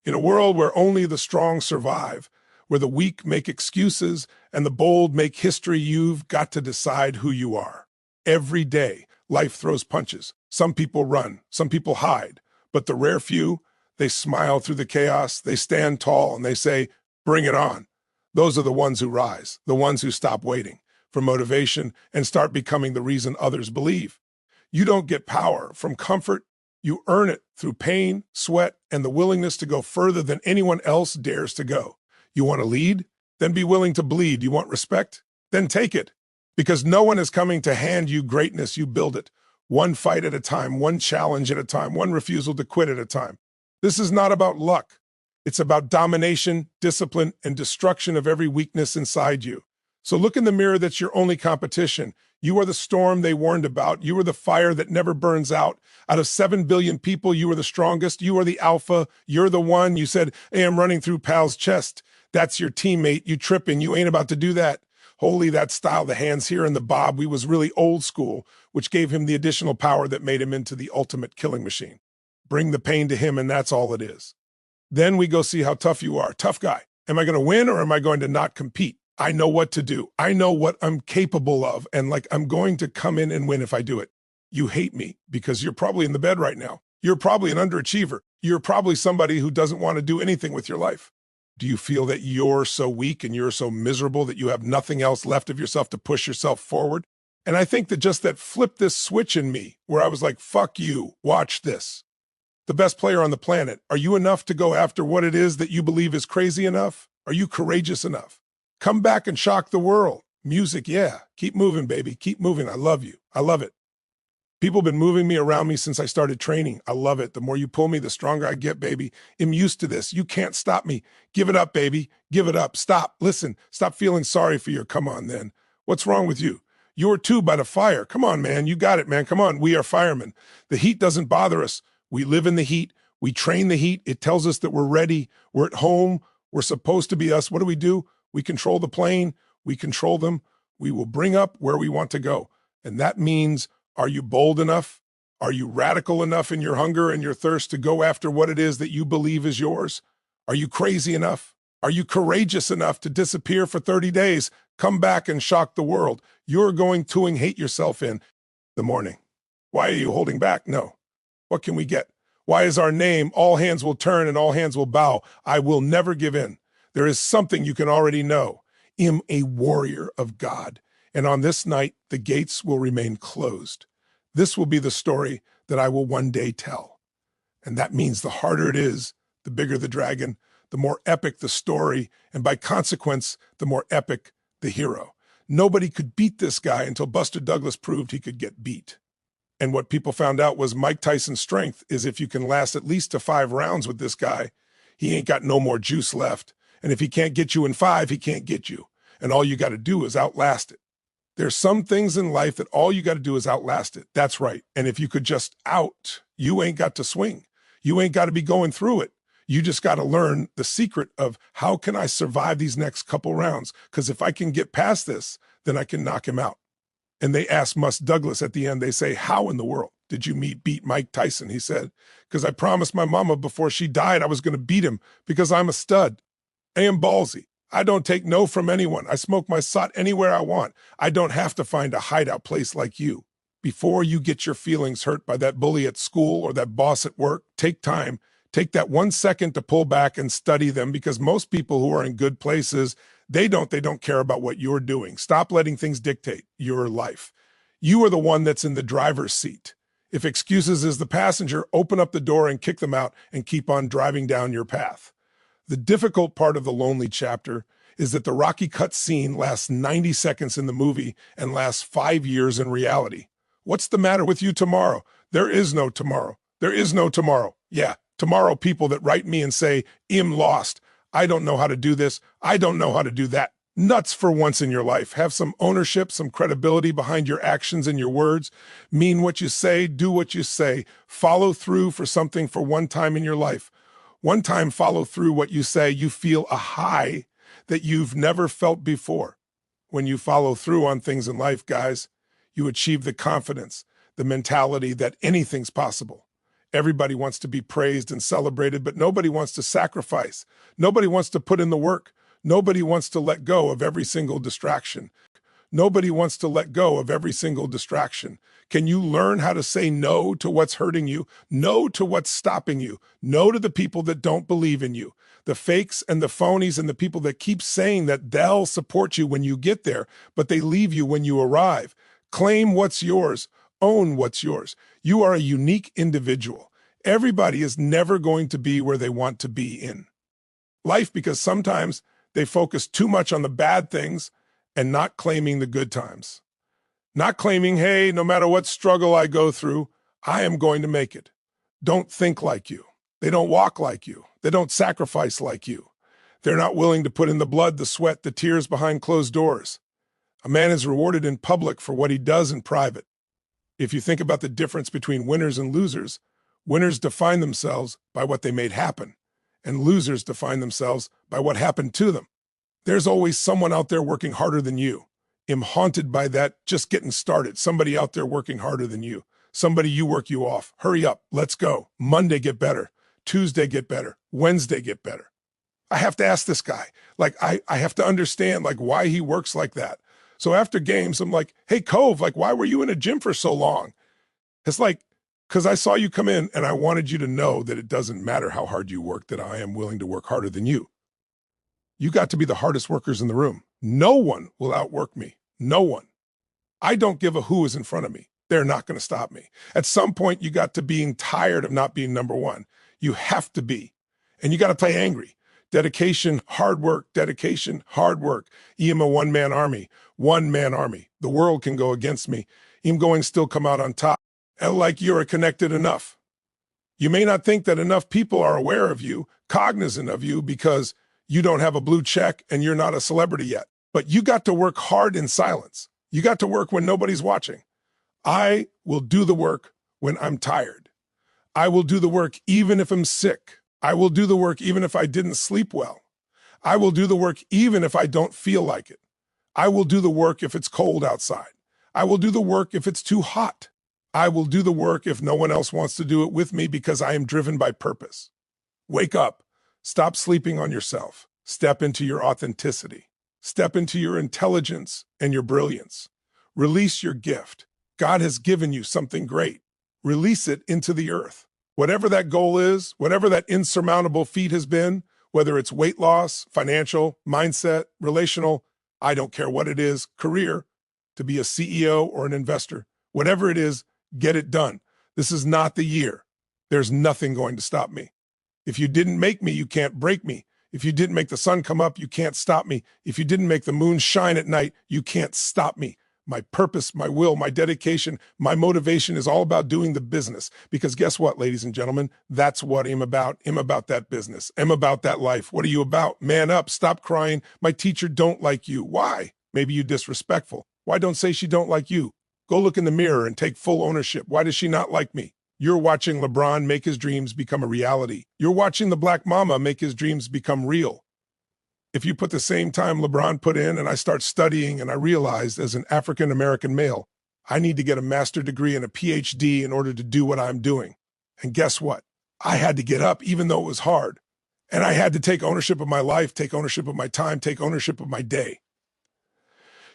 In a world where only the strong survive, where the weak make excuses and the bold make history, you've got to decide who you are. Every day, life throws punches. Some people run, some people hide, but the rare few, they smile through the chaos, they stand tall, and they say, "Bring it on." Those are the ones who rise, the ones who stop waiting for motivation and start becoming the reason others believe. You don't get power from comfort. You earn it through pain, sweat, and the willingness to go further than anyone else dares to go. You want to lead? Then be willing to bleed. You want respect? Then take it. Because no one is coming to hand you greatness. You build it. One fight at a time, one challenge at a time, one refusal to quit at a time. This is not about luck. It's about domination, discipline, and destruction of every weakness inside you. So look in the mirror. That's your only competition. You are the storm they warned about. You are the fire that never burns out. Out of 7 billion people, you are the strongest. You are the alpha. You're the one. You said, "Hey, I'm running through pal's chest." That's your teammate. You tripping. You ain't about to do that. Holy, that style, the hands here and the bob. We was really old school, which gave him the additional power that made him into the ultimate killing machine. Bring the pain to him, and that's all it is. Then we go see how tough you are. Tough guy. Am I going to win or am I going to not compete? I know what to do. I know what I'm capable of, and I'm going to come in and win if I do it. You hate me because you're probably in the bed right now. You're probably an underachiever. You're probably somebody who doesn't want to do anything with your life. Do you feel that you're so weak and you're so miserable that you have nothing else left of yourself to push yourself forward? And I think that just that flipped this switch in me where I was like, fuck you, watch this. The best player on the planet, are you enough to go after what it is that you believe is crazy enough? Are you courageous enough? Come back and shock the world. Music, yeah. Keep moving, baby. Keep moving. I love you. I love it. People have been moving me around me since I started training. I love it. The more you pull me, the stronger I get, baby. I'm used to this. You can't stop me. Give it up, baby. Give it up. Stop. Listen. Stop feeling sorry for your come on then. What's wrong with you? You're too by the fire. Come on, man. You got it, man. Come on. We are firemen. The heat doesn't bother us. We live in the heat. We train the heat. It tells us that we're ready. We're at home. We're supposed to be us. What do? We control the plane. We control them. We will bring up where we want to go. And that means, are you bold enough? Are you radical enough in your hunger and your thirst to go after what it is that you believe is yours? Are you crazy enough? Are you courageous enough to disappear for 30 days, come back and shock the world? You're going to hate yourself in the morning. Why are you holding back? No. What can we get? Why is our name, all hands will turn and all hands will bow? I will never give in. There is something you can already know. I'm a warrior of God. And on this night, the gates will remain closed. This will be the story that I will one day tell. And that means the harder it is, the bigger the dragon, the more epic the story, and by consequence, the more epic the hero. Nobody could beat this guy until Buster Douglas proved he could get beat. And what people found out was Mike Tyson's strength is if you can last at least to 5 rounds with this guy, he ain't got no more juice left. And if he can't get you in 5, he can't get you. And all you got to do is outlast it. There's some things in life that all you got to do is outlast it. That's right. And if you could just you ain't got to swing. You ain't got to be going through it. You just got to learn the secret of how can I survive these next couple rounds? Because if I can get past this, then I can knock him out. And they asked Mus Douglas at the end, they say, how in the world did you beat Mike Tyson? He said, because I promised my mama before she died I was going to beat him because I'm a stud. I am ballsy. I don't take no from anyone. I smoke my sot anywhere I want. I don't have to find a hideout place like you. Before you get your feelings hurt by that bully at school or that boss at work, take time. Take that 1 second to pull back and study them because most people who are in good places, they don't care about what you're doing. Stop letting things dictate your life. You are the one that's in the driver's seat. If excuses is the passenger, open up the door and kick them out and keep on driving down your path. The difficult part of the lonely chapter is that the Rocky cut scene lasts 90 seconds in the movie and lasts 5 years in reality. What's the matter with you tomorrow? There is no tomorrow. There is no tomorrow. Yeah, tomorrow people that write me and say, I'm lost. I don't know how to do this. I don't know how to do that. Nuts for once in your life. Have some ownership, some credibility behind your actions and your words. Mean what you say, do what you say. Follow through for something for one time in your life. One time follow through what you say, you feel a high that you've never felt before. When you follow through on things in life, guys, you achieve the confidence, the mentality that anything's possible. Everybody wants to be praised and celebrated, but nobody wants to sacrifice. Nobody wants to put in the work. Nobody wants to let go of every single distraction. Nobody wants to let go of every single distraction. Can you learn how to say no to what's hurting you? No to what's stopping you. No to the people that don't believe in you. The fakes and the phonies and the people that keep saying that they'll support you when you get there, but they leave you when you arrive. Claim what's yours. Own what's yours. You are a unique individual. Everybody is never going to be where they want to be in life because sometimes they focus too much on the bad things and not claiming the good times. Not claiming, hey, no matter what struggle I go through, I am going to make it. Don't think like you. They don't walk like you. They don't sacrifice like you. They're not willing to put in the blood, the sweat, the tears behind closed doors. A man is rewarded in public for what he does in private. If you think about the difference between winners and losers, winners define themselves by what they made happen, and losers define themselves by what happened to them. There's always someone out there working harder than you. I'm haunted by that, just getting started. Somebody out there working harder than you. Somebody you work you off. Hurry up, let's go. Monday get better. Tuesday get better. Wednesday get better. I have to ask this guy. I have to understand why he works like that. So after games, I'm like, hey, Cove, why were you in a gym for so long? It's because I saw you come in and I wanted you to know that it doesn't matter how hard you work, that I am willing to work harder than you. You got to be the hardest workers in the room. No one will outwork me. No one. I don't give a who is in front of me. They're not going to stop me. At some point, you got to being tired of not being number one. You have to be. And you got to play angry. Dedication, hard work, dedication, hard work. I am a one-man army. One-man army. The world can go against me. I'm going to still come out on top. And you're connected enough. You may not think that enough people are aware of you, cognizant of you, because you don't have a blue check and you're not a celebrity yet. But you got to work hard in silence. You got to work when nobody's watching. I will do the work when I'm tired. I will do the work even if I'm sick. I will do the work even if I didn't sleep well. I will do the work even if I don't feel like it. I will do the work if it's cold outside. I will do the work if it's too hot. I will do the work if no one else wants to do it with me because I am driven by purpose. Wake up. Stop sleeping on yourself. Step into your authenticity. Step into your intelligence and your brilliance. Release your gift. God has given you something great. Release it into the earth. Whatever that goal is, whatever that insurmountable feat has been, whether it's weight loss, financial, mindset, relational, I don't care what it is, career, to be a CEO or an investor, whatever it is, get it done. This is not the year. There's nothing going to stop me. If you didn't make me, you can't break me. If you didn't make the sun come up, you can't stop me. If you didn't make the moon shine at night, you can't stop me. My purpose, my will, my dedication, my motivation is all about doing the business. Because guess what, ladies and gentlemen? That's what I'm about. I'm about that business. I'm about that life. What are you about? Man up. Stop crying. My teacher don't like you. Why? Maybe you disrespectful. Why don't say she don't like you? Go look in the mirror and take full ownership. Why does she not like me? You're watching LeBron make his dreams become a reality. You're watching the Black Mama make his dreams become real. If you put the same time LeBron put in and I start studying and I realized as an African-American male, I need to get a master's degree and a PhD in order to do what I'm doing. And guess what? I had to get up even though it was hard. And I had to take ownership of my life, take ownership of my time, take ownership of my day.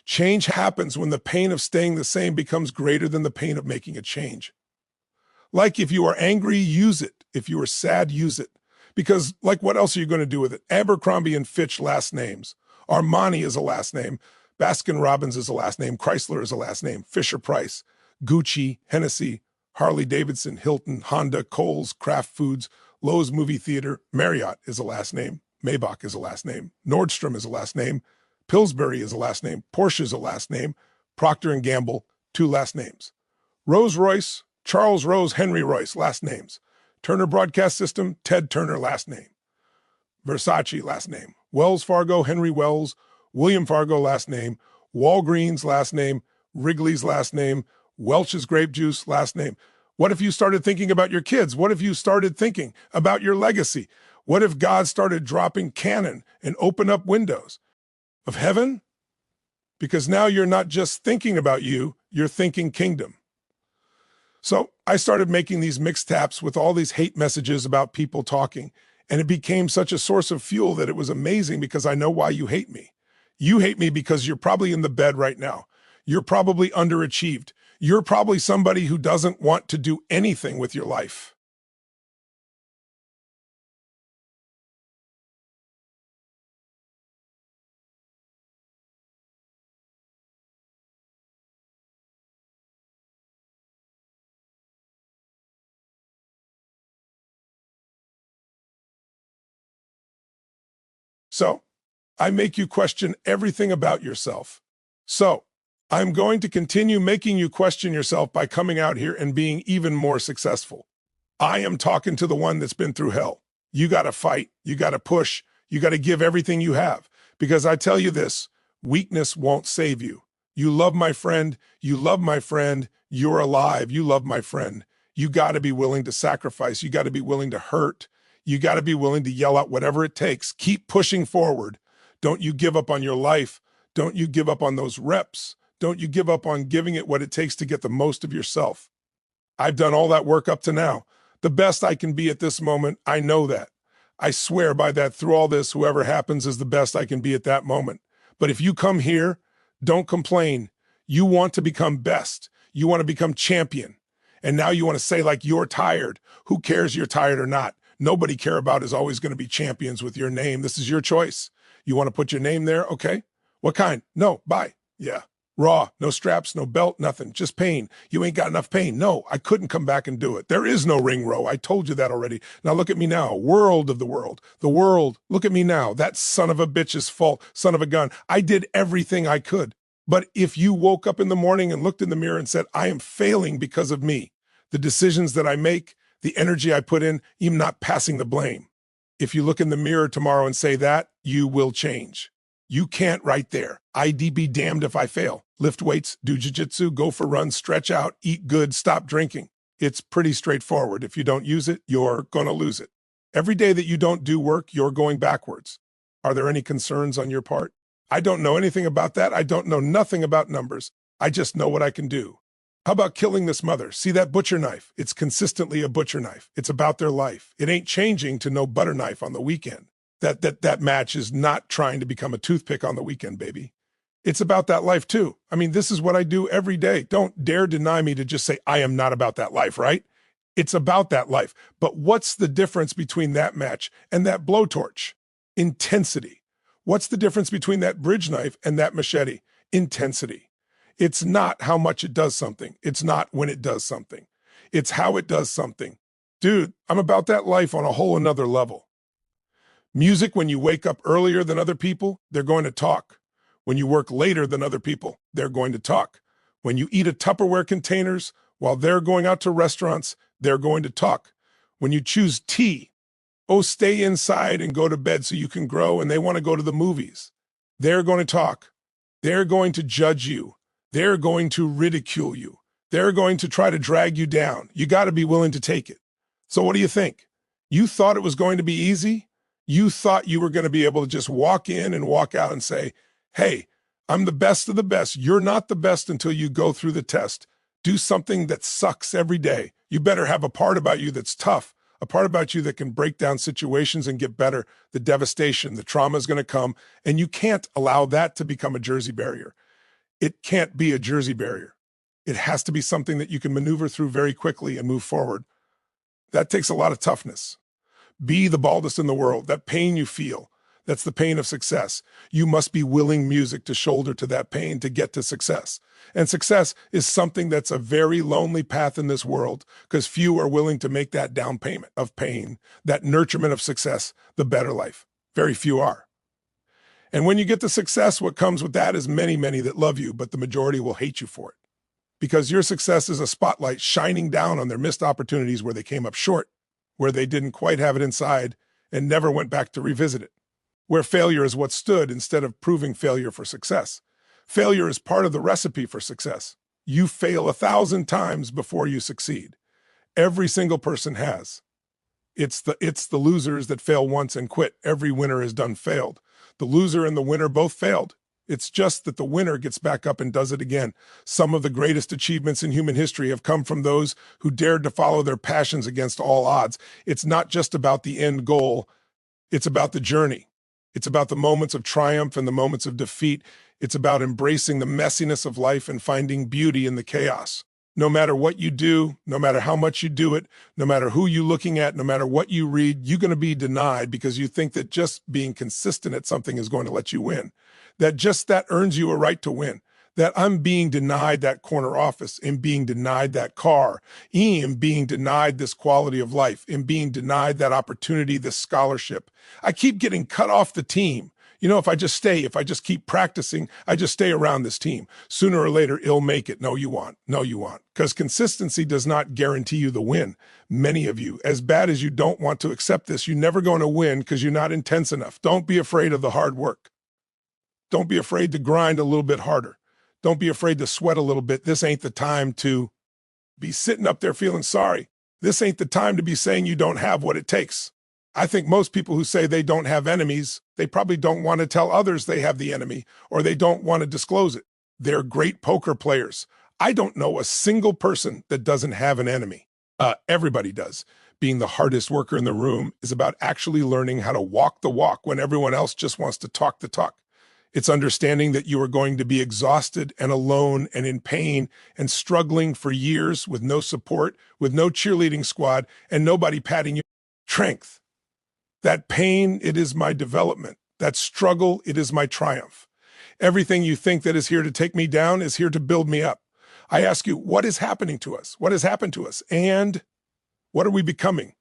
Change happens when the pain of staying the same becomes greater than the pain of making a change. If you are angry, use it. If you are sad, use it. Because what else are you going to do with it? Abercrombie and Fitch last names. Armani is a last name. Baskin Robbins is a last name. Chrysler is a last name. Fisher-Price, Gucci, Hennessy, Harley-Davidson, Hilton, Honda, Kohl's, Kraft Foods, Lowe's Movie Theater, Marriott is a last name. Maybach is a last name. Nordstrom is a last name. Pillsbury is a last name. Porsche is a last name. Procter & Gamble, 2 last names. Rolls-Royce, Charles Rose, Henry Royce, last names. Turner Broadcast System, Ted Turner, last name. Versace, last name. Wells Fargo, Henry Wells. William Fargo, last name. Walgreens, last name. Wrigley's, last name. Welch's Grape Juice, last name. What if you started thinking about your kids? What if you started thinking about your legacy? What if God started dropping cannon and open up windows of heaven? Because now you're not just thinking about you, you're thinking kingdom. So I started making these mixed taps with all these hate messages about people talking, and it became such a source of fuel that it was amazing because I know why you hate me. You hate me because you're probably in the bed right now. You're probably underachieved. You're probably somebody who doesn't want to do anything with your life. So I make you question everything about yourself. So I'm going to continue making you question yourself by coming out here and being even more successful. I am talking to the one that's been through hell. You got to fight. You got to push. You got to give everything you have. Because I tell you this, weakness won't save you. You love my friend. You love my friend. You're alive. You love my friend. You got to be willing to sacrifice. You got to be willing to hurt. You got to be willing to yell out whatever it takes. Keep pushing forward. Don't you give up on your life. Don't you give up on those reps. Don't you give up on giving it what it takes to get the most of yourself. I've done all that work up to now. The best I can be at this moment, I know that. I swear by that through all this, whoever happens is the best I can be at that moment. But if you come here, don't complain. You want to become best. You want to become champion. And now you want to say like you're tired. Who cares you're tired or not? Nobody care about is always going to be champions with your name. This is your choice. You want to put your name there? Okay. What kind? No, bye. Yeah. Raw, no straps, no belt, nothing, just pain. You ain't got enough pain. No, I couldn't come back and do it. There is no ring row. I told you that already. Now look at me now. World of the world. The world. Look at me now. That son of a bitch's fault. Son of a gun. I did everything I could. But if you woke up in the morning and looked in the mirror and said, I am failing because of me, the decisions that I make, the energy I put in, I'm not passing the blame. If you look in the mirror tomorrow and say that, you will change. You can't right there. I'd be damned if I fail. Lift weights, do jujitsu, go for runs, stretch out, eat good, stop drinking. It's pretty straightforward. If you don't use it, you're going to lose it. Every day that you don't do work, you're going backwards. Are there any concerns on your part? I don't know anything about that. I don't know nothing about numbers. I just know what I can do. How about killing this mother? See that butcher knife? It's consistently a butcher knife. It's about their life. It ain't changing to no butter knife on the weekend. That match is not trying to become a toothpick on the weekend, baby. It's about that life too. I mean, this is what I do every day. Don't dare deny me to just say, I am not about that life, right? It's about that life. But what's the difference between that match and that blowtorch? Intensity. What's the difference between that bridge knife and that machete? Intensity. It's not how much it does something. It's not when it does something. It's how it does something. Dude, I'm about that life on a whole another level. Music, when you wake up earlier than other people, they're going to talk. When you work later than other people, they're going to talk. When you eat at Tupperware containers while they're going out to restaurants, they're going to talk. When you choose tea, oh, stay inside and go to bed so you can grow, and they want to go to the movies, they're going to talk. They're going to judge you. They're going to ridicule you. They're going to try to drag you down. You got to be willing to take it. So what do you think? You thought it was going to be easy? You thought you were going to be able to just walk in and walk out and say, hey, I'm the best of the best. You're not the best until you go through the test. Do something that sucks every day. You better have a part about you that's tough, a part about you that can break down situations and get better. The devastation, the trauma is going to come, and you can't allow that to become a Jersey barrier. It can't be a Jersey barrier. It has to be something that you can maneuver through very quickly and move forward. That takes a lot of toughness. Be the baldest in the world. That pain you feel, that's the pain of success. You must be willing music to shoulder to that pain to get to success. And success is something that's a very lonely path in this world because few are willing to make that down payment of pain, that nurturement of success, the better life. Very few are. And when you get to success, what comes with that is many, many that love you, but the majority will hate you for it. Because your success is a spotlight shining down on their missed opportunities where they came up short, where they didn't quite have it inside and never went back to revisit it, where failure is what stood instead of proving failure for success. Failure is part of the recipe for success. You fail 1,000 times before you succeed. Every single person has. It's the losers that fail once and quit. Every winner has done failed. The loser and the winner both failed. It's just that the winner gets back up and does it again. Some of the greatest achievements in human history have come from those who dared to follow their passions against all odds. It's not just about the end goal. It's about the journey. It's about the moments of triumph and the moments of defeat. It's about embracing the messiness of life and finding beauty in the chaos. No matter what you do, no matter how much you do it, no matter who you're looking at, no matter what you read, you're going to be denied because you think that just being consistent at something is going to let you win. That earns you a right to win. That I'm being denied that corner office, and being denied that car, and being denied this quality of life, and being denied that opportunity, this scholarship. I keep getting cut off the team. If I just keep practicing, I just stay around this team. Sooner or later, it'll make it. No, you won't. No, you won't. Because consistency does not guarantee you the win. Many of you, as bad as you don't want to accept this, you're never going to win because you're not intense enough. Don't be afraid of the hard work. Don't be afraid to grind a little bit harder. Don't be afraid to sweat a little bit. This ain't the time to be sitting up there feeling sorry. This ain't the time to be saying you don't have what it takes. I think most people who say they don't have enemies, they probably don't want to tell others they have the enemy, or they don't want to disclose it. They're great poker players. I don't know a single person that doesn't have an enemy. Everybody does. Being the hardest worker in the room is about actually learning how to walk the walk when everyone else just wants to talk the talk. It's understanding that you are going to be exhausted and alone and in pain and struggling for years with no support, with no cheerleading squad, and nobody patting you. Strength. That pain, it is my development. That struggle, it is my triumph. Everything you think that is here to take me down is here to build me up. I ask you, what is happening to us? What has happened to us? And what are we becoming?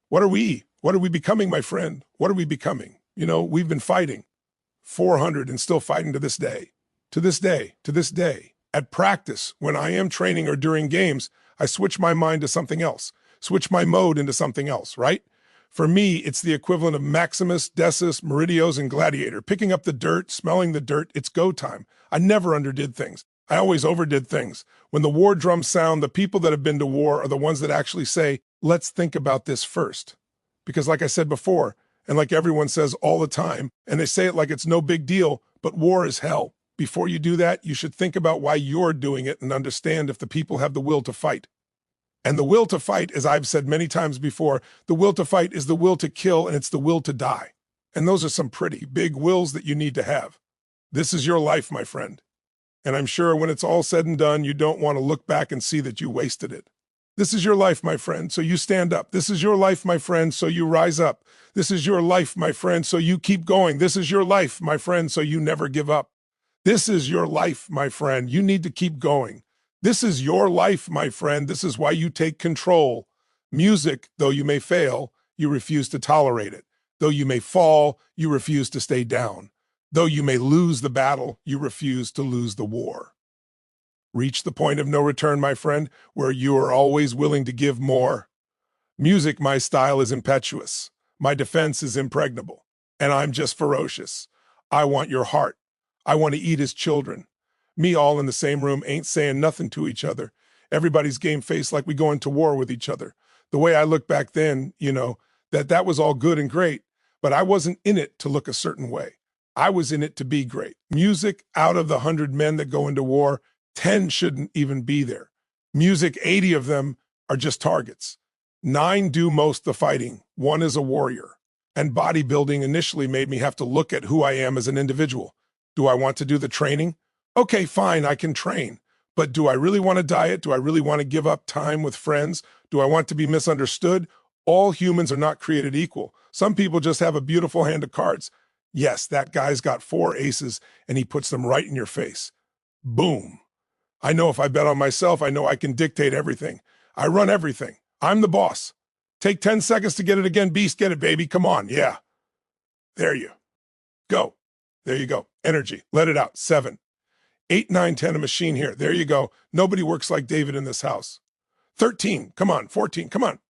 What are we? What are we becoming, my friend? What are we becoming? We've been fighting 400 and still fighting to this day. To this day, to this day. At practice, when I am training or during games, I switch my mind to something else, switch my mode into something else, right? For me, it's the equivalent of Maximus, Decius, Meridios, and Gladiator. Picking up the dirt, smelling the dirt, it's go time. I never underdid things. I always overdid things. When the war drums sound, the people that have been to war are the ones that actually say, let's think about this first. Because like I said before, and like everyone says all the time, and they say it like it's no big deal, but war is hell. Before you do that, you should think about why you're doing it and understand if the people have the will to fight. And the will to fight, as I've said many times before, the will to fight is the will to kill, and it's the will to die. And those are some pretty big wills that you need to have. This is your life, my friend. And I'm sure when it's all said and done, you don't want to look back and see that you wasted it. This is your life, my friend, so you stand up. This is your life, my friend, so you rise up. This is your life, my friend, so you keep going. This is your life, my friend, so you never give up. This is your life, my friend. You need to keep going. This is your life, my friend. This is why you take control. Music, though you may fail, you refuse to tolerate it. Though you may fall, you refuse to stay down. Though you may lose the battle, you refuse to lose the war. Reach the point of no return, my friend, where you are always willing to give more. Music, my style, is impetuous. My defense is impregnable. And I'm just ferocious. I want your heart. I want to eat his children. Me all in the same room ain't saying nothing to each other. Everybody's game face like we go into war with each other. The way I look back then, that was all good and great, but I wasn't in it to look a certain way. I was in it to be great. Music, out of the 100 men that go into war, 10 shouldn't even be there. Music, 80 of them are just targets. 9 do most the fighting. 1 is a warrior. And bodybuilding initially made me have to look at who I am as an individual. Do I want to do the training? Okay, fine, I can train. But do I really want to diet? Do I really want to give up time with friends? Do I want to be misunderstood? All humans are not created equal. Some people just have a beautiful hand of cards. Yes, that guy's got 4 aces, and he puts them right in your face. Boom. I know if I bet on myself, I know I can dictate everything. I run everything. I'm the boss. Take 10 seconds to get it again, beast. Get it, baby. Come on. Yeah. There you go. There you go. Energy. Let it out. 7, 8, 9, 10, a machine here. There you go. Nobody works like David in this house. 13, come on. 14, come on.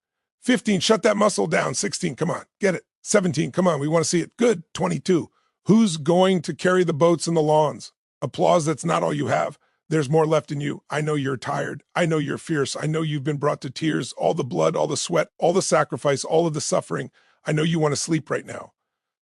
15, shut that muscle down. 16, come on. Get it. 17, come on. We want to see it. Good. 22. Who's going to carry the boats and the lawns? Applause, that's not all you have. There's more left in you. I know you're tired. I know you're fierce. I know you've been brought to tears, all the blood, all the sweat, all the sacrifice, all of the suffering. I know you want to sleep right now.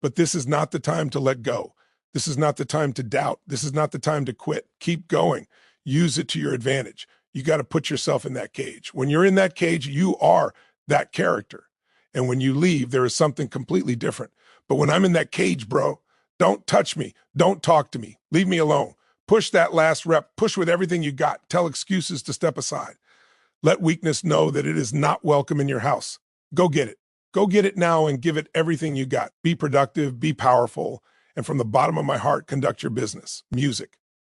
But this is not the time to let go. This is not the time to doubt. This is not the time to quit. Keep going. Use it to your advantage. You got to put yourself in that cage. When you're in that cage, you are that character. And when you leave, there is something completely different. But when I'm in that cage, bro, don't touch me. Don't talk to me. Leave me alone. Push that last rep. Push with everything you got. Tell excuses to step aside. Let weakness know that it is not welcome in your house. Go get it. Go get it now and give it everything you got. Be productive, be powerful, and from the bottom of my heart, conduct your business. Music.